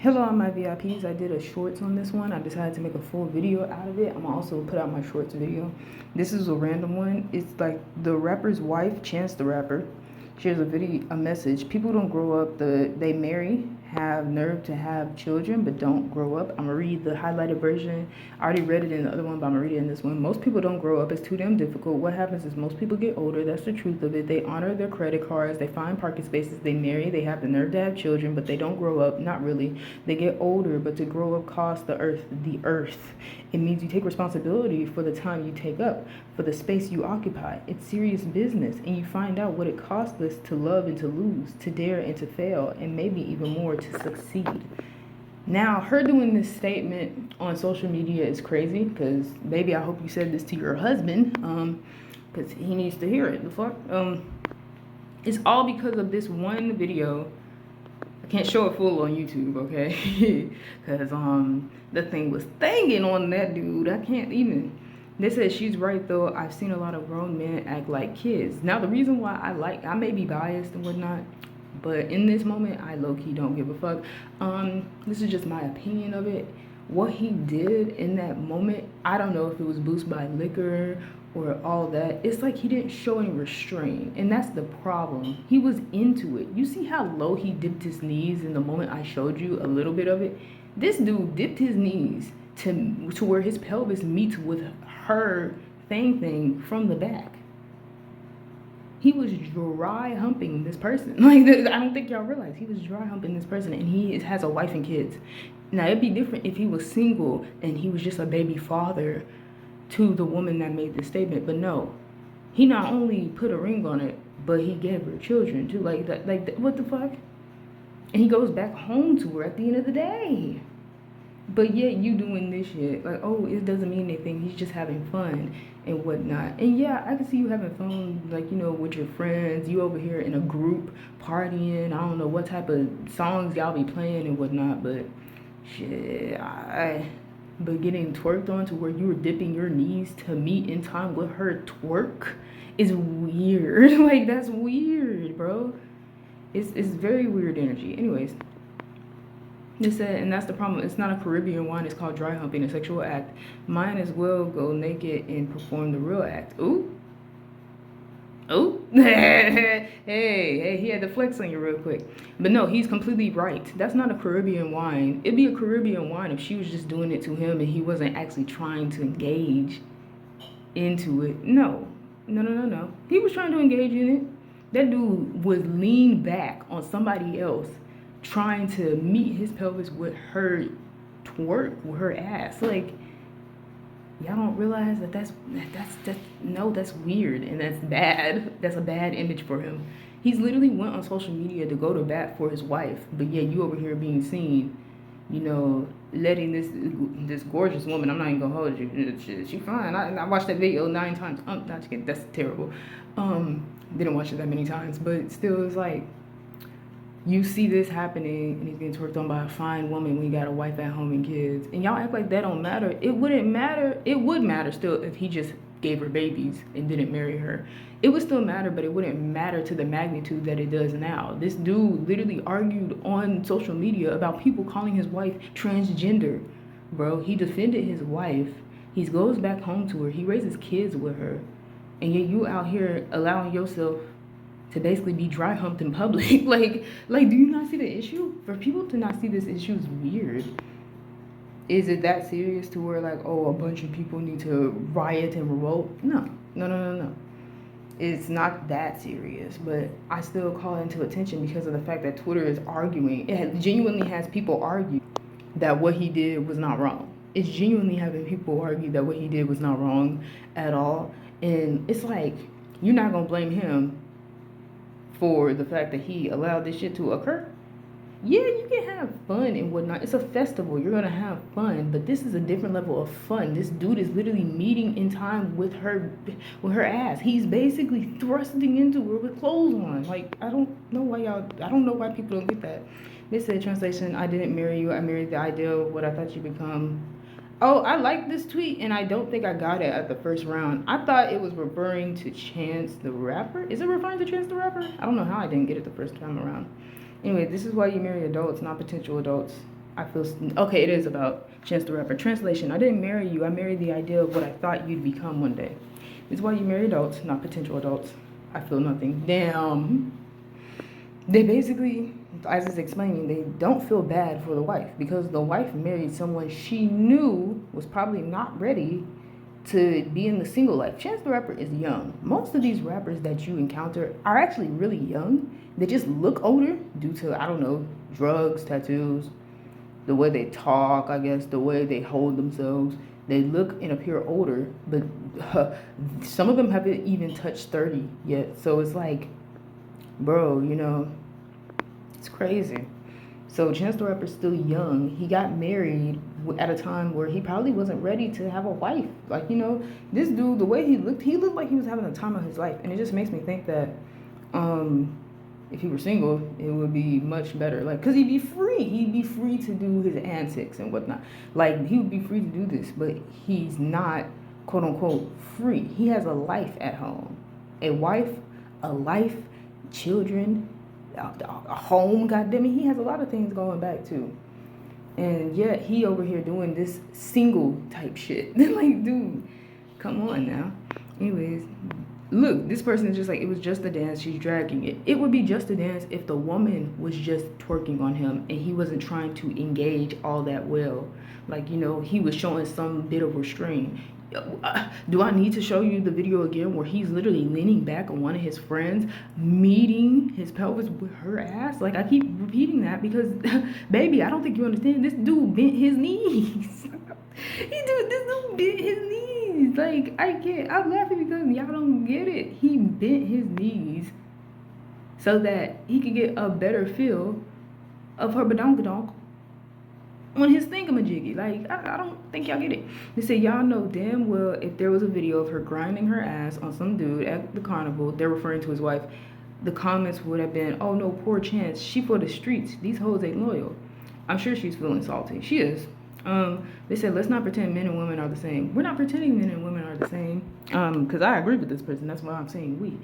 Hello, all my VIPs. I did a shorts on this one. I decided to make a full video out of it. I'm gonna also put out my shorts video. This is a random one. It's like the rapper's wife, Chance the Rapper, shares a message. People don't grow up. They marry, have nerve to have children, but don't grow up. I'm gonna read the highlighted version. I already read it in the other one, but I'm gonna read it in this one. Most people don't grow up. It's too damn difficult. What happens is most people get older. That's the truth of it. They honor their credit cards. They find parking spaces. They marry. They have the nerve to have children, but they don't grow up. Not really. They get older, but to grow up costs the earth. The earth. It means you take responsibility for the time you take up, for the space you occupy. It's serious business, and you find out what it costs us to love and to lose, to dare and to fail, and maybe even more to succeed. Now, her doing this statement on social media is crazy, because baby, I hope you said this to your husband, because he needs to hear it. The fuck? It's all because of this one video. I can't show it full on YouTube, okay? Because the thing was thanging on that dude. I can't even. They said she's right though. I've seen a lot of grown men act like kids. Now the reason why I may be biased and whatnot, but in this moment I low-key don't give a fuck. This is just my opinion of it. What he did in that moment, I don't know if it was boosted by liquor or all that. It's like he didn't show any restraint, and that's the problem. He was into it. You see how low he dipped his knees in the moment I showed you a little bit of it? This dude dipped his knees to where his pelvis meets with her thing from the back. He was dry humping this person. Like, I don't think y'all realize he was dry humping this person, and he has a wife and kids. Now it'd be different if he was single and he was just a baby father to the woman that made this statement, but no, he not only put a ring on it, but he gave her children too. Like that, what the fuck? And he goes back home to her at the end of the day. But yet you doing this shit, like, oh, it doesn't mean anything. He's just having fun and whatnot. And yeah, I can see you having fun, like, you know, with your friends. You over here in a group partying. I don't know what type of songs y'all be playing and whatnot, but shit, but getting twerked on to where you were dipping your knees to meet in time with her twerk is weird. Like, that's weird, bro. It's very weird energy. Anyways, they said, and that's the problem. It's not a Caribbean wine. It's called dry humping, a sexual act. Might as well go naked and perform the real act. Ooh. Oh, hey, he had to flex on you real quick. But no, he's completely right. That's not a Caribbean wine. It'd be a Caribbean wine if she was just doing it to him and he wasn't actually trying to engage into it. No. He was trying to engage in it. That dude was lean back on somebody else trying to meet his pelvis with her twerk, with her ass. Like, y'all don't realize that's weird, and that's bad. That's a bad image for him. He's literally went on social media to go to bat for his wife, but yet you over here being seen, you know, letting this gorgeous woman. I'm not even gonna hold you. She fine. I watched that video 9 times. Not kidding. That's terrible. Didn't watch it that many times, but still, it's like, you see this happening and he's getting twerked on by a fine woman when you got a wife at home and kids. And y'all act like that don't matter. It wouldn't matter. It would matter still if he just gave her babies and didn't marry her. It would still matter, but it wouldn't matter to the magnitude that it does now. This dude literally argued on social media about people calling his wife transgender. Bro, he defended his wife. He goes back home to her. He raises kids with her. And yet you out here allowing yourself to basically be dry humped in public. like, do you not see the issue? For people to not see this issue is weird. Is it that serious to where, like, oh, a bunch of people need to riot and revolt? No. It's not that serious, but I still call it into attention because of the fact that Twitter is arguing. It genuinely has people argue that what he did was not wrong. It's genuinely having people argue that what he did was not wrong at all. And it's like, you're not going to blame him for the fact that he allowed this shit to occur. Yeah, you can have fun and whatnot. It's a festival. You're gonna have fun, but this is a different level of fun. This dude is literally meeting in time with her ass. He's basically thrusting into her with clothes on. Like, I don't know why people don't get that. They said, translation, I didn't marry you. I married the ideal of what I thought you become. Oh, I like this tweet, and I don't think I got it at the first round. I thought it was referring to Chance the Rapper. Is it referring to Chance the Rapper? I don't know how I didn't get it the first time around. Anyway, this is why you marry adults, not potential adults. I feel okay. It is about Chance the Rapper. Translation: I didn't marry you. I married the idea of what I thought you'd become one day. It's why you marry adults, not potential adults. I feel nothing. Damn. They basically, as it's explaining, they don't feel bad for the wife because the wife married someone she knew was probably not ready to be in the single life. Chance the Rapper is young. Most of these rappers that you encounter are actually really young. They just look older due to, I don't know, drugs, tattoos, the way they talk, I guess, the way they hold themselves. They look and appear older, but some of them haven't even touched 30 yet. So it's like, bro, you know, it's crazy. So Chance the Rapper's still young. He got married at a time where he probably wasn't ready to have a wife. Like, you know, this dude, the way he looked like he was having the time of his life. And it just makes me think that if he were single, it would be much better. Like, because he'd be free. He'd be free to do his antics and whatnot. Like, he would be free to do this, but he's not, quote unquote, free. He has a life at home. A wife, a life, children, a home, goddammit. He has a lot of things going back too. And yet he over here doing this single type shit. Like, dude, come on now. Anyways, look, this person is just like, it was just a dance, she's dragging it. It would be just a dance if the woman was just twerking on him and he wasn't trying to engage all that well. Like, you know, he was showing some bit of restraint. Do I need to show you the video again where he's literally leaning back on one of his friends, meeting his pelvis with her ass? Like, I keep repeating that because, baby, I don't think you understand. This dude bent his knees. This dude bent his knees. Like, I'm laughing because y'all don't get it. He bent his knees so that he could get a better feel of her badonkadonk on his thingamajiggy. Like, I don't think y'all get it. They say, y'all know damn well if there was a video of her grinding her ass on some dude at the carnival, they're referring to his wife, the comments would have been, oh no, poor Chance, she for the streets, these hoes ain't loyal. I'm sure she's feeling salty. She is. They said, let's not pretend men and women are the same. We're not pretending men and women are the same. Because I agree with this person. That's why I'm saying we.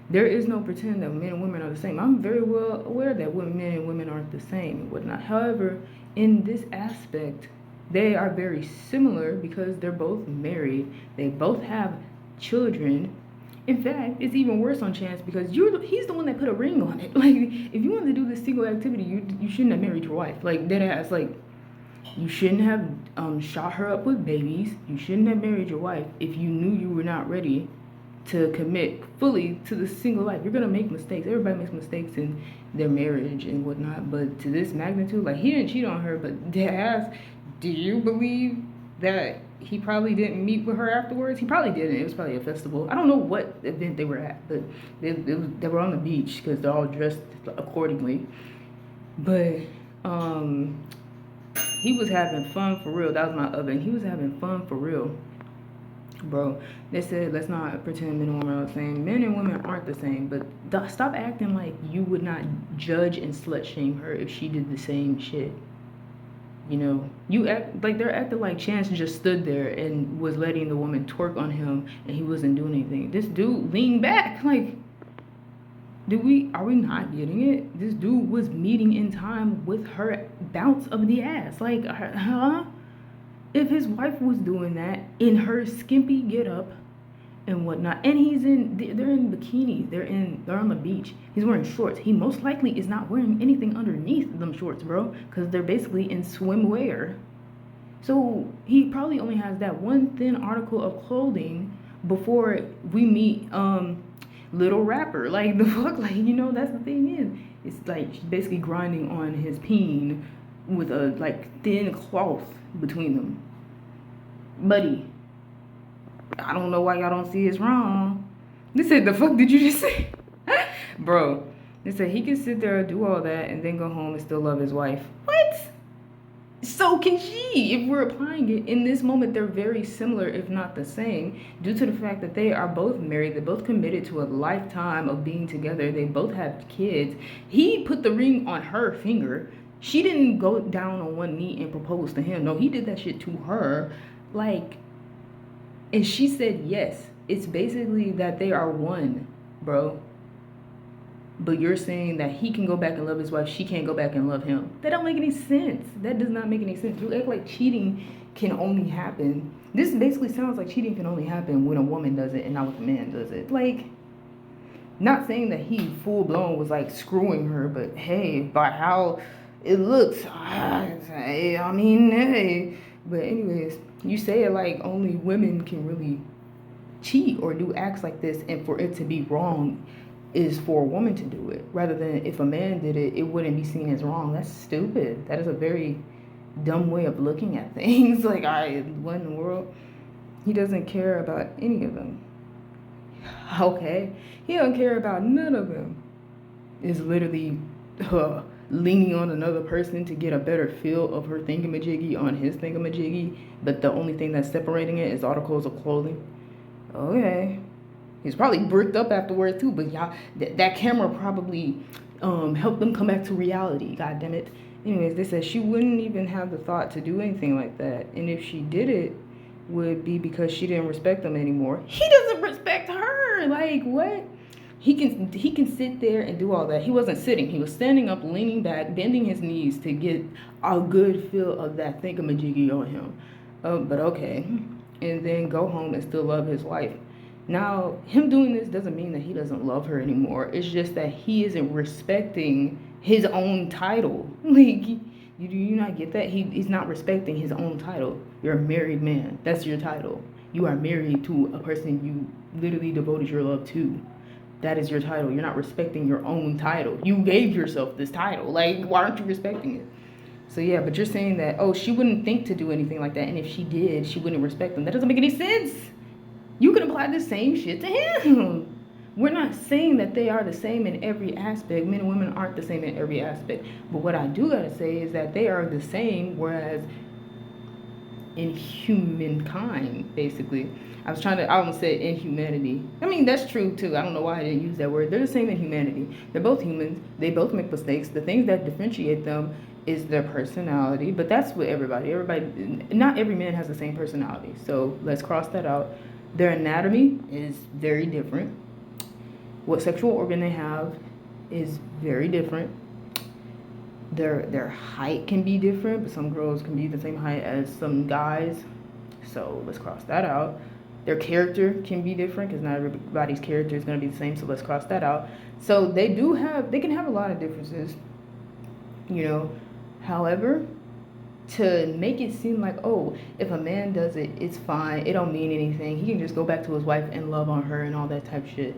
There is no pretend that men and women are the same. I'm very well aware that men and women aren't the same and whatnot. However, in this aspect, they are very similar because they're both married. They both have children. In fact, it's even worse on Chance because he's the one that put a ring on it. Like, if you wanted to do this single activity, you shouldn't have married your wife. Like, dead ass. Like, you shouldn't have shot her up with babies. You shouldn't have married your wife if you knew you were not ready to commit fully to the single life. You're gonna make mistakes. Everybody makes mistakes in their marriage and whatnot, but to this magnitude, like, he didn't cheat on her, but dead ass, do you believe that he probably didn't meet with her afterwards? He probably didn't. It was probably a festival. I don't know what event they were at, but they were on the beach because they're all dressed accordingly. But he was having fun for real. That was my oven. He was having fun for real. Bro, they said, let's not pretend men and women are the same. Men and women aren't the same, but stop acting like you would not judge and slut shame her if she did the same shit. You know, you act like they're acting like Chance just stood there and was letting the woman twerk on him and he wasn't doing anything. This dude leaned back. Like, are we not getting it? This dude was meeting in time with her bounce of the ass. Like, huh? If his wife was doing that in her skimpy get up and whatnot, and they're in bikinis, they're on the beach, he's wearing shorts. He most likely is not wearing anything underneath them shorts, bro, because they're basically in swimwear. So he probably only has that one thin article of clothing before we meet Little Rapper. Like, the fuck, like, you know, that's the thing is, it's like she's basically grinding on his peen with a like thin cloth between them. Buddy, I don't know why y'all don't see it's wrong. They said, the fuck did you just say? Bro, they said he can sit there and do all that and then go home and still love his wife. What? So can she. If we're applying it in this moment, they're very similar, if not the same, due to the fact that they are both married. They both committed to a lifetime of being together. They both have kids. He put the ring on her finger. She didn't go down on one knee and propose to him. No, he did that shit to her. Like, and she said yes. It's basically that they are one, bro. but you're saying that he can go back and love his wife, she can't go back and love him. That don't make any sense. That does not make any sense. You act like cheating can only happen. This basically sounds like cheating can only happen when a woman does it and not when a man does it. Like, not saying that he full blown was like screwing her, but hey, by how it looks, I mean, hey. But anyways, you say it like only women can really cheat or do acts like this, and for it to be wrong is for a woman to do it, rather than if a man did it, it wouldn't be seen as wrong. That's stupid. That is a very dumb way of looking at things. Like, what in the world? He doesn't care about any of them. Okay, he don't care about none of them. Is literally leaning on another person to get a better feel of her thingamajiggy on his thingamajiggy, but the only thing that's separating it is articles of clothing. Okay. He's probably bricked up afterwards too, but y'all, that camera probably helped them come back to reality. God damn it. Anyways, they said she wouldn't even have the thought to do anything like that, and if she did it, would be because she didn't respect them anymore. He doesn't respect her. Like, what? He can sit there and do all that. He wasn't sitting. He was standing up, leaning back, bending his knees to get a good feel of that thingamajiggy on him. But okay. And then go home and still love his wife. Now, him doing this doesn't mean that he doesn't love her anymore. It's just that he isn't respecting his own title. Like, do you not get that? He's not respecting his own title. You're a married man. That's your title. You are married to a person you literally devoted your love to. That is your title. You're not respecting your own title. You gave yourself this title. Like, why aren't you respecting it? So yeah, but you're saying that, oh, she wouldn't think to do anything like that, and if she did, she wouldn't respect them. That doesn't make any sense. You can apply the same shit to him. We're not saying that they are the same in every aspect. Men and women aren't the same in every aspect. But what I do gotta say is that they are the same, whereas in humankind, basically. I almost said in humanity. I mean, that's true too. I don't know why I didn't use that word. They're the same in humanity. They're both humans. They both make mistakes. The things that differentiate them is their personality. But that's with everybody. Not every man has the same personality. So let's cross that out. Their anatomy is very different. What sexual organ they have is very different. Their height can be different, but some girls can be the same height as some guys. So let's cross that out. Their character can be different because not everybody's character is going to be the same. So let's cross that out. So they can have a lot of differences, you know. However, to make it seem like, oh, if a man does it, it's fine. It don't mean anything. He can just go back to his wife and love on her and all that type of shit.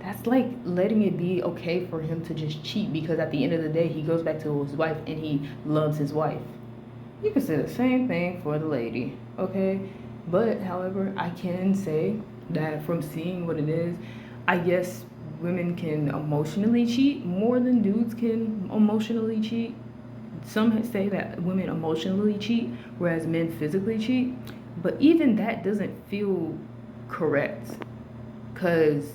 That's like letting it be okay for him to just cheat because at the end of the day, he goes back to his wife and he loves his wife. You can say the same thing for the lady, okay? But, however, I can say that from seeing what it is, I guess women can emotionally cheat more than dudes can emotionally cheat. Some say that women emotionally cheat, whereas men physically cheat. But even that doesn't feel correct. Because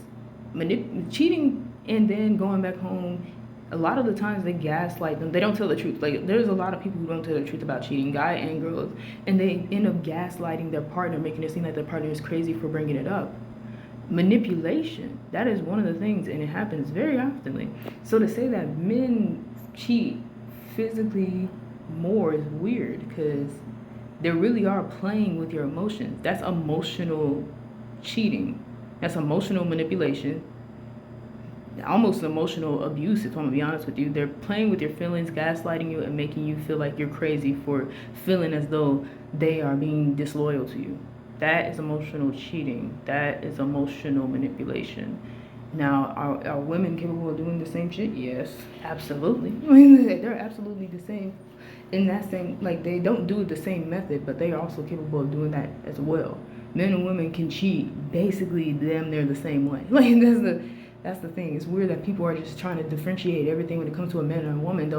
cheating and then going back home, a lot of the times they gaslight them. They don't tell the truth. Like, there's a lot of people who don't tell the truth about cheating, guy and girls. And they end up gaslighting their partner, making it seem like their partner is crazy for bringing it up. Manipulation, that is one of the things, and it happens very often. So to say that men cheat physically more is weird because they really are playing with your emotions. That's emotional cheating. That's emotional manipulation. Almost emotional abuse, if I'm gonna be honest with you. They're playing with your feelings, gaslighting you, and making you feel like you're crazy for feeling as though they are being disloyal to you. That is emotional cheating. That is emotional manipulation. Now, are women capable of doing the same shit? Yes, absolutely. They're absolutely the same. In that same, like, they don't do the same method, but they are also capable of doing that as well. Men and women can cheat basically they're the same way. Like, that's the thing. It's weird that people are just trying to differentiate everything when it comes to a man and a woman.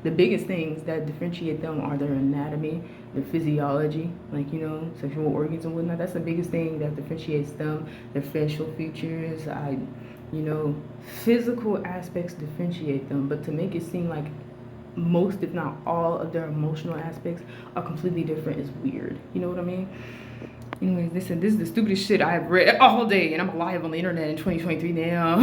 The biggest things that differentiate them are their anatomy, their physiology, like, you know, sexual organs and whatnot. That's the biggest thing that differentiates them. Their facial features, physical aspects differentiate them. But to make it seem like most, if not all, of their emotional aspects are completely different is weird. You know what I mean? Anyways, this is the stupidest shit I've read all day, and I'm live on the internet in 2023 now.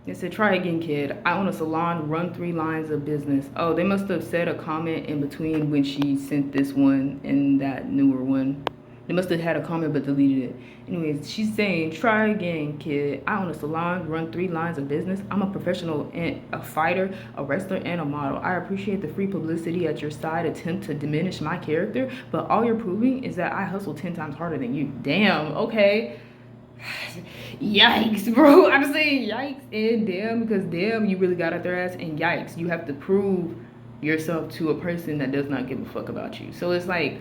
It said, try again, kid. I own a salon, run 3 lines of business. Oh, they must have said a comment in between when she sent this one and that newer one. They must have had a comment but deleted it. Anyways, she's saying, try again, kid. I own a salon, run 3 lines of business. I'm a professional and a fighter, a wrestler, and a model. I appreciate the free publicity at your side attempt to diminish my character, but all you're proving is that I hustle 10 times harder than you. Damn, okay. Yikes, bro. I'm saying yikes and damn, because damn, you really got out their ass, and yikes, you have to prove yourself to a person that does not give a fuck about you. So it's like,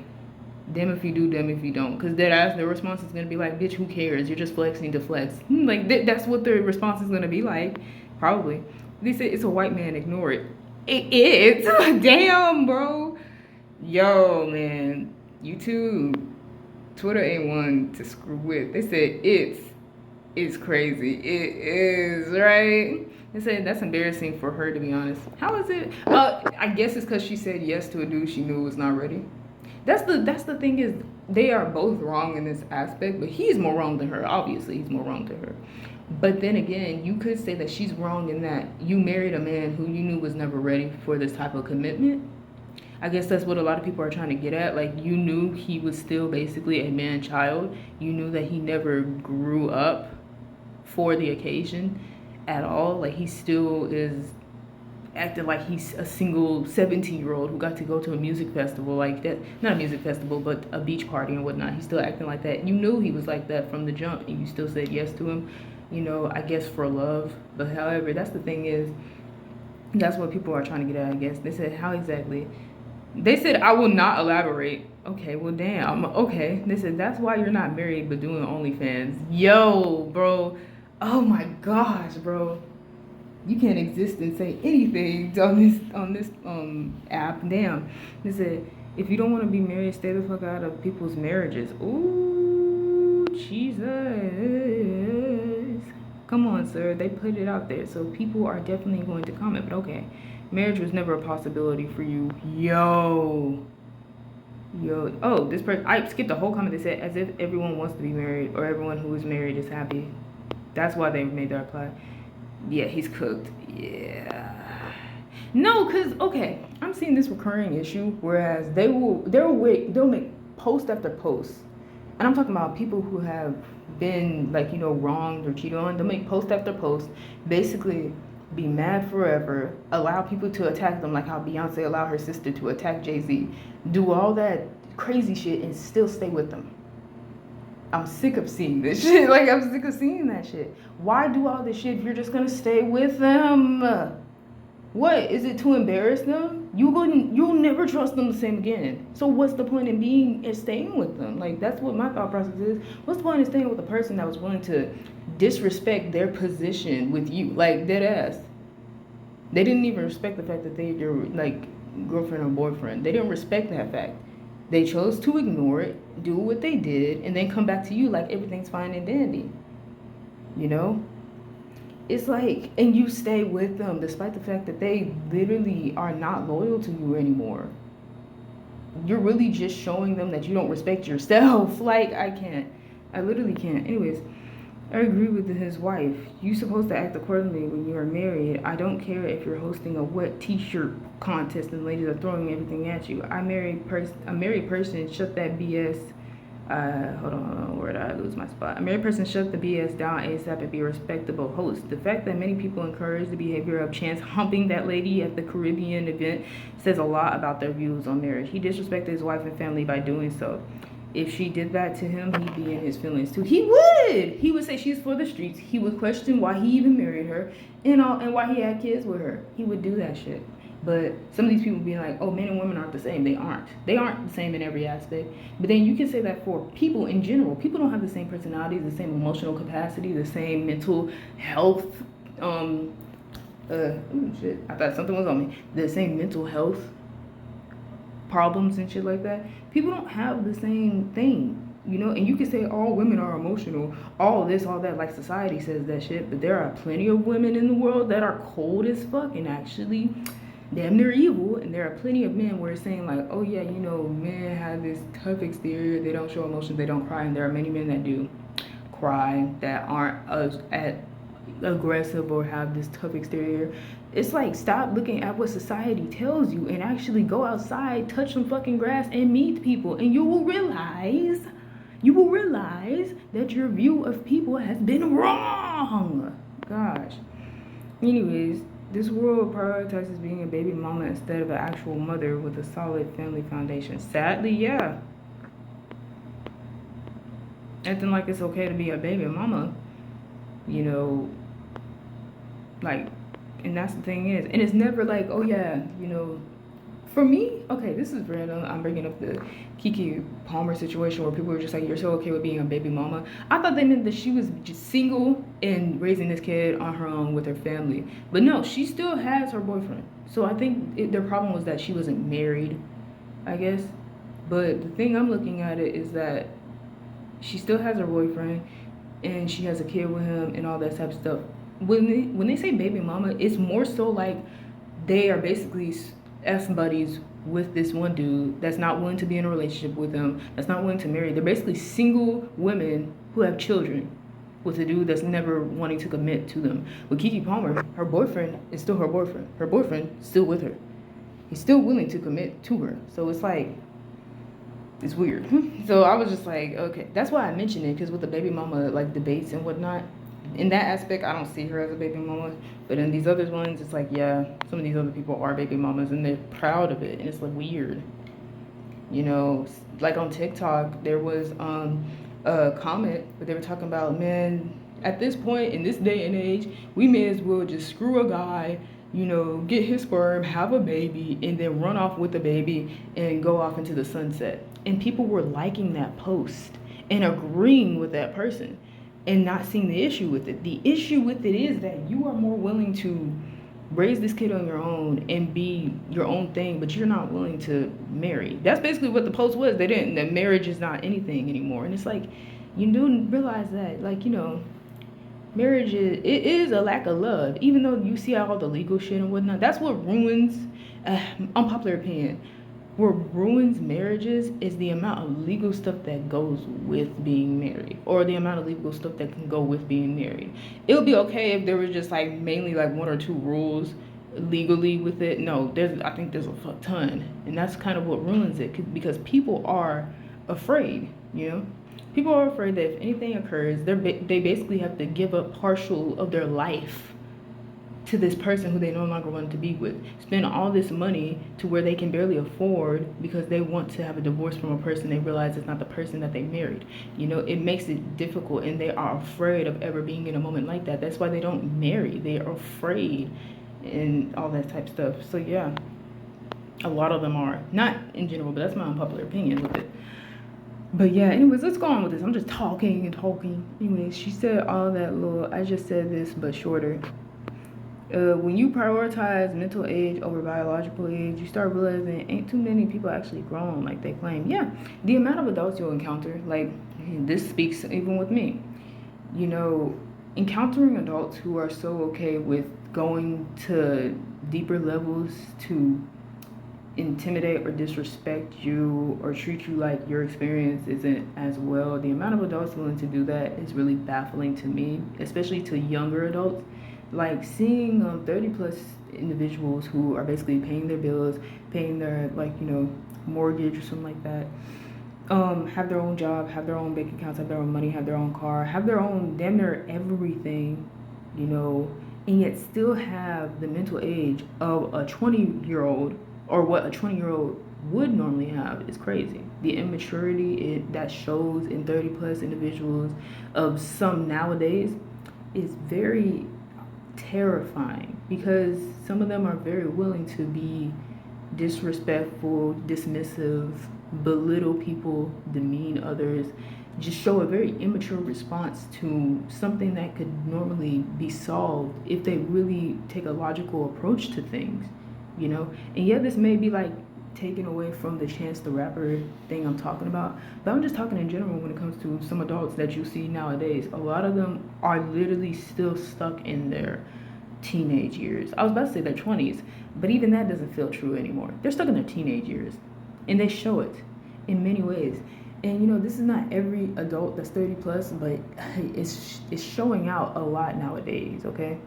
damn if you do, damn if you don't. Because dead ass, their response is going to be like, bitch, who cares? You're just flexing to flex. Like, that's what their response is going to be like. Probably. They say it's a white man, ignore it. It is. Damn, bro. Yo, man. YouTube. Twitter ain't one to screw with. They said it's crazy. It is, right? They said that's embarrassing for her, to be honest. How is it? I guess it's because she said yes to a dude she knew was not ready. That's the thing, is they are both wrong in this aspect, but he's more wrong than her. Obviously, he's more wrong to her. But then again, you could say that she's wrong in that you married a man who you knew was never ready for this type of commitment. I guess that's what a lot of people are trying to get at. Like, you knew he was still basically a man-child. You knew that he never grew up for the occasion at all. Like, he still is acting like he's a single 17-year-old who got to go to a music festival like that. Not a music festival, but a beach party and whatnot. He's still acting like that. You knew he was like that from the jump, and you still said yes to him, you know, I guess for love. But however, that's the thing, is that's what people are trying to get at, I guess. They said, how exactly? They said, I will not elaborate. Okay, well, damn. Okay. They said, that's why you're not married but doing OnlyFans. Yo, bro. Oh my gosh, bro. You can't exist and say anything on this app. Damn. They said, if you don't want to be married, stay the fuck out of people's marriages. Ooh, Jesus. Come on, sir. They put it out there, so people are definitely going to comment. But okay, marriage was never a possibility for you. Yo. Oh, this person. I skipped the whole comment. They said, as if everyone wants to be married or everyone who is married is happy. That's why they made their reply. Yeah, he's cooked. Yeah. No, because, okay, I'm seeing this recurring issue, whereas they'll make post after post. And I'm talking about people who have been, like, you know, wronged or cheated on. They'll make post after post, basically be mad forever, allow people to attack them, like how Beyonce allowed her sister to attack Jay-Z, do all that crazy shit and still stay with them. I'm sick of seeing this shit. Like, I'm sick of seeing that shit. Why do all this shit if you're just gonna stay with them? What? Is it to embarrass them? You'll never trust them the same again. So what's the point in staying with them? Like, that's what my thought process is. What's the point in staying with a person that was willing to disrespect their position with you? Like, dead ass. They didn't even respect the fact that they're your, like, girlfriend or boyfriend. They didn't respect that fact. They chose to ignore it, do what they did, and then come back to you like everything's fine and dandy. You know? It's like, and you stay with them despite the fact that they literally are not loyal to you anymore. You're really just showing them that you don't respect yourself. Like, I can't. I literally can't. Anyways, I agree with his wife. You're supposed to act accordingly when you are married. I don't care if you're hosting a wet t-shirt contest and ladies are throwing everything at you. A married person, shut that BS. Hold on, where did I lose my spot? A married person, shut the BS down ASAP and be a respectable host. The fact that many people encourage the behavior of Chance humping that lady at the Caribbean event says a lot about their views on marriage. He disrespected his wife and family by doing so. If she did that to him, he'd be in his feelings too. He would. He would say she's for the streets. He would question why he even married her, and why he had kids with her. He would do that shit. But some of these people be like, oh, men and women aren't the same. They aren't. They aren't the same in every aspect. But then you can say that for people in general. People don't have the same personalities, the same emotional capacity, the same mental health. Shit. I thought something was on me. The same mental health problems and shit like that. People don't have the same thing. You know, and you can say all women are emotional, all this, all that, like society says that shit, but there are plenty of women in the world that are cold as fuck and actually damn near evil, and there are plenty of men where it's saying like, oh yeah, you know, men have this tough exterior, they don't show emotion, they don't cry, and there are many men that do cry that aren't aggressive or have this tough exterior. It's like, stop looking at what society tells you and actually go outside, touch some fucking grass, and meet people, and you will realize that your view of people has been wrong. Gosh. Anyways, this world prioritizes being a baby mama instead of an actual mother with a solid family foundation. Sadly, yeah. Acting like it's okay to be a baby mama, you know, like, and that's the thing is, and it's never like, oh yeah, you know, for me, okay, this is random. I'm bringing up the Keke Palmer situation where people were just like, you're so okay with being a baby mama. I thought they meant that she was just single and raising this kid on her own with her family. But no, she still has her boyfriend. So I think their problem was that she wasn't married, I guess. But the thing I'm looking at it is that she still has her boyfriend and she has a kid with him and all that type of stuff. When they say baby mama, it's more so like they are basically S buddies with this one dude that's not willing to be in a relationship with him, that's not willing to marry. They're basically single women who have children with a dude that's never wanting to commit to them. With Keke Palmer, her boyfriend is still her boyfriend. Her boyfriend's still with her. He's still willing to commit to her. So it's like, it's weird. So I was just like, okay. That's why I mentioned it, because with the baby mama like debates and whatnot, in that aspect, I don't see her as a baby mama. But in these other ones, it's like, yeah, some of these other people are baby mamas and they're proud of it. And it's like weird. You know, like on TikTok, there was a comment, but they were talking about, man, at this point in this day and age, we may as well just screw a guy, you know, get his sperm, have a baby, and then run off with the baby and go off into the sunset. And people were liking that post and agreeing with that person and not seeing the issue with it. The issue with it is that you are more willing to raise this kid on your own and be your own thing, but you're not willing to marry. That's basically what the post was. They didn't, that marriage is not anything anymore. And it's like, you do realize that, like, you know, marriage is a lack of love. Even though you see all the legal shit and whatnot, that's what ruins, unpopular opinion, what ruins marriages is the amount of legal stuff that goes with being married, or the amount of legal stuff that can go with being married. It would be okay if there was just like mainly like one or two rules legally with it. No, I think there's a fuck ton, and that's kind of what ruins it, because people are afraid, you know. People are afraid that if anything occurs, they basically have to give up partial of their life to this person who they no longer want to be with. Spend all this money to where they can barely afford because they want to have a divorce from a person they realize is not the person that they married. You know, it makes it difficult, and they are afraid of ever being in a moment like that. That's why they don't marry. They are afraid and all that type of stuff. So yeah, a lot of them are. Not in general, but that's my unpopular opinion with it. But yeah, anyways, let's go on with this. I'm just talking and talking. Anyways, she said all that little, I just said this, but shorter. When you prioritize mental age over biological age, you start realizing ain't too many people actually grown like they claim. Yeah, the amount of adults you'll encounter, like, this speaks even with me. You know, encountering adults who are so okay with going to deeper levels to intimidate or disrespect you or treat you like your experience isn't as well. The amount of adults willing to do that is really baffling to me, especially to younger adults. Like seeing 30 plus individuals who are basically paying their bills, paying their, like, you know, mortgage or something like that, have their own job, have their own bank accounts, have their own money, have their own car, have their own damn near everything, you know, and yet still have the mental age of a 20-year-old, or what a 20-year-old would normally have, is crazy. The immaturity that shows in 30 plus individuals of some nowadays is very terrifying, because some of them are very willing to be disrespectful, dismissive, belittle people, demean others, just show a very immature response to something that could normally be solved if they really take a logical approach to things, you know. And yeah, this may be like taken away from the Chance the Rapper thing I'm talking about, but I'm just talking in general when it comes to some adults that you see nowadays. A lot of them are literally still stuck in their teenage years. I was about to say their 20s, but even that doesn't feel true anymore. They're stuck in their teenage years, and they show it in many ways. And you know, this is not every adult that's 30 plus, but it's showing out a lot nowadays, okay?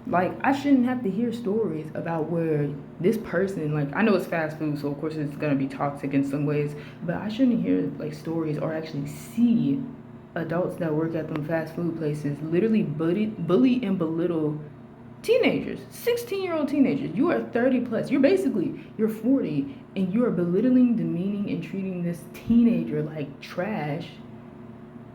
Like, I shouldn't have to hear stories about where this person, like, I know it's fast food, so of course it's gonna be toxic in some ways, but I shouldn't hear like stories or actually see adults that work at them fast food places literally bully and belittle teenagers, 16-year-old teenagers. You are 30 plus. You're 40, and you are belittling, demeaning, and treating this teenager like trash,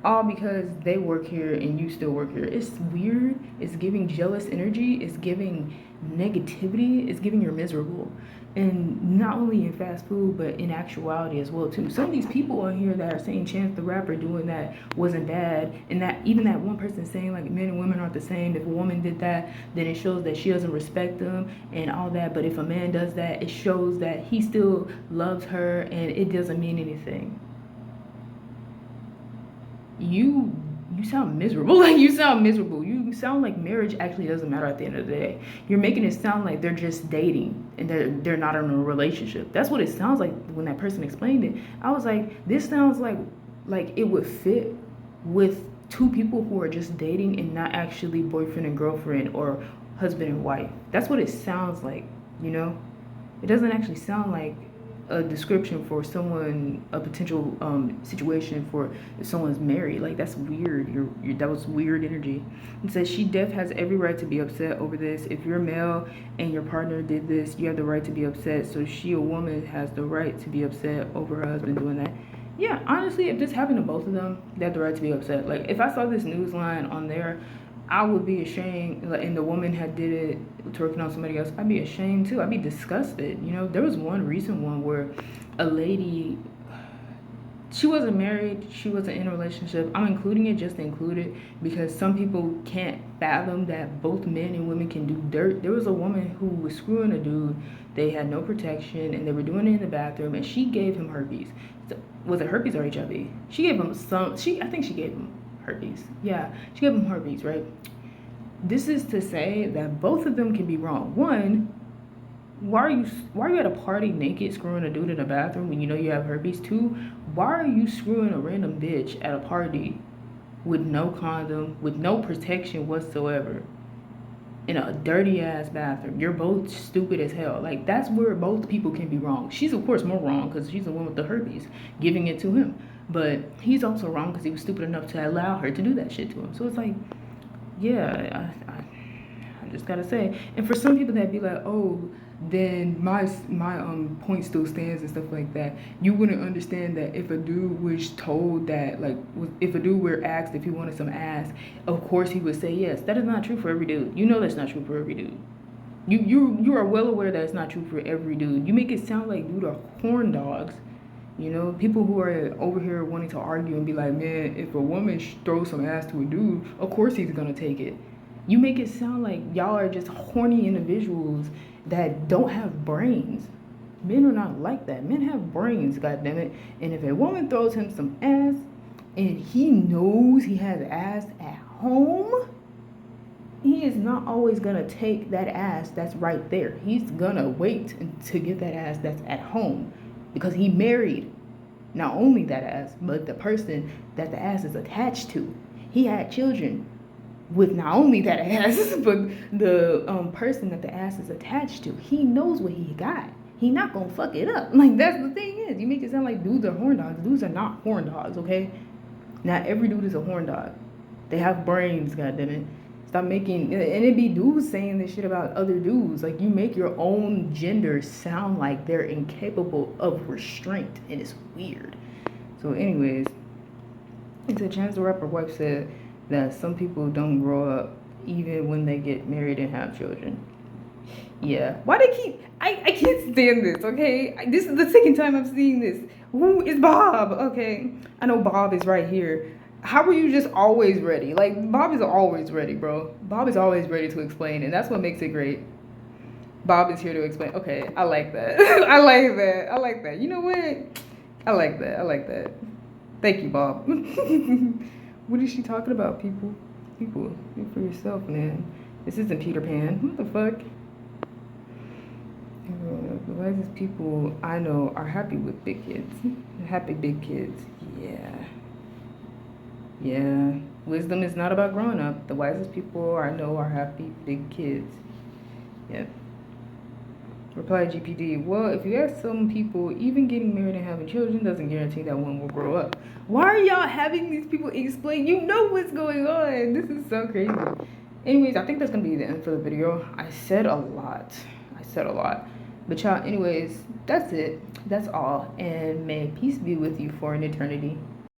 all because they work here and you still work here. It's weird. It's giving jealous energy. It's giving negativity. It's giving you're miserable. And not only in fast food, but in actuality as well too. Some of these people on here that are saying Chance the Rapper doing that wasn't bad, and that even that one person saying like men and women aren't the same. If a woman did that, then it shows that she doesn't respect them and all that. But if a man does that, it shows that he still loves her, and it doesn't mean anything. You sound miserable. Like, you sound miserable. You sound like marriage actually doesn't matter at the end of the day. You're making it sound like they're just dating and they're not in a relationship. That's what it sounds like when that person explained it. I was like, this sounds like it would fit with two people who are just dating and not actually boyfriend and girlfriend or husband and wife. That's what it sounds like, you know? It doesn't actually sound like a description for someone, a potential situation for if someone's married. Like, that's weird. That was weird energy. It says she def has every right to be upset over this. If you're male and your partner did this, you have the right to be upset. So she, a woman, has the right to be upset over her husband doing that. Yeah, honestly, if this happened to both of them, they have the right to be upset. Like, if I saw this news line on there, I would be ashamed, like, and the woman had did it twerking on somebody else, I'd be ashamed too. I'd be disgusted. You know, there was one recent one where a lady, she wasn't married, she wasn't in a relationship. I'm including it just to include it because some people can't fathom that both men and women can do dirt. There was a woman who was screwing a dude. They had no protection and they were doing it in the bathroom, and she gave him herpes. So, was it herpes or HIV? She gave him I think she gave him herpes. Yeah, she gave him herpes, right? This is to say that both of them can be wrong. One, why are you at a party naked screwing a dude in a bathroom when you know you have herpes? Two, why are you screwing a random bitch at a party with no condom, with no protection whatsoever, in a dirty ass bathroom? You're both stupid as hell. Like, that's where both people can be wrong. She's of course more wrong because she's the one with the herpes giving it to him, but he's also wrong because he was stupid enough to allow her to do that shit to him. So it's like, yeah, I just gotta say. And for some people that be like, oh, then my point still stands and stuff like that. You wouldn't understand that if a dude was told that, like, if a dude were asked if he wanted some ass, of course he would say yes. That is not true for every dude. You know that's not true for every dude. You are well aware that it's not true for every dude. You make it sound like dude are horn dogs. You know, people who are over here wanting to argue and be like, man, if a woman throws some ass to a dude, of course he's gonna take it. You make it sound like y'all are just horny individuals that don't have brains. Men are not like that. Men have brains, goddammit. And if a woman throws him some ass and he knows he has ass at home, he is not always gonna take that ass that's right there. He's gonna wait to get that ass that's at home because he married not only that ass, but the person that the ass is attached to. He had children with not only that ass, but the person that the ass is attached to. He knows what he got. He not gonna fuck it up. Like, that's the thing is, you make it sound like dudes are horn dogs. Dudes are not horn dogs, okay? Not every dude is a horn dog. They have brains, goddammit. Stop making, and it be dudes saying this shit about other dudes. Like, you make your own gender sound like they're incapable of restraint, and it's weird. So anyways, it's a Chance the Rapper wife said that some people don't grow up even when they get married and have children. Yeah. Why they keep, I can't stand this, okay? This is the second time I'm seeing this. Who is Bob? Okay. I know Bob is right here. How are you just always ready? Like, Bob is always ready, bro. Bob is always ready to explain, and that's what makes it great. Bob is here to explain. Okay, I like that. I like that. I like that. You know what? I like that. I like that. Thank you, Bob. What is she talking about, people? People, think for yourself, man. This isn't Peter Pan. What the fuck? The wisest people I know are happy with big kids. Happy big kids. Yeah. Yeah. Wisdom is not about growing up. The wisest people I know are happy big kids. Yep. Reply GPD. Well, if you ask some people, even getting married and having children doesn't guarantee that one will grow up. Why are y'all having these people explain? You know what's going on. This is so crazy. Anyways, I think that's going to be the end for the video. I said a lot. But y'all, anyways, that's it. That's all. And may peace be with you for an eternity.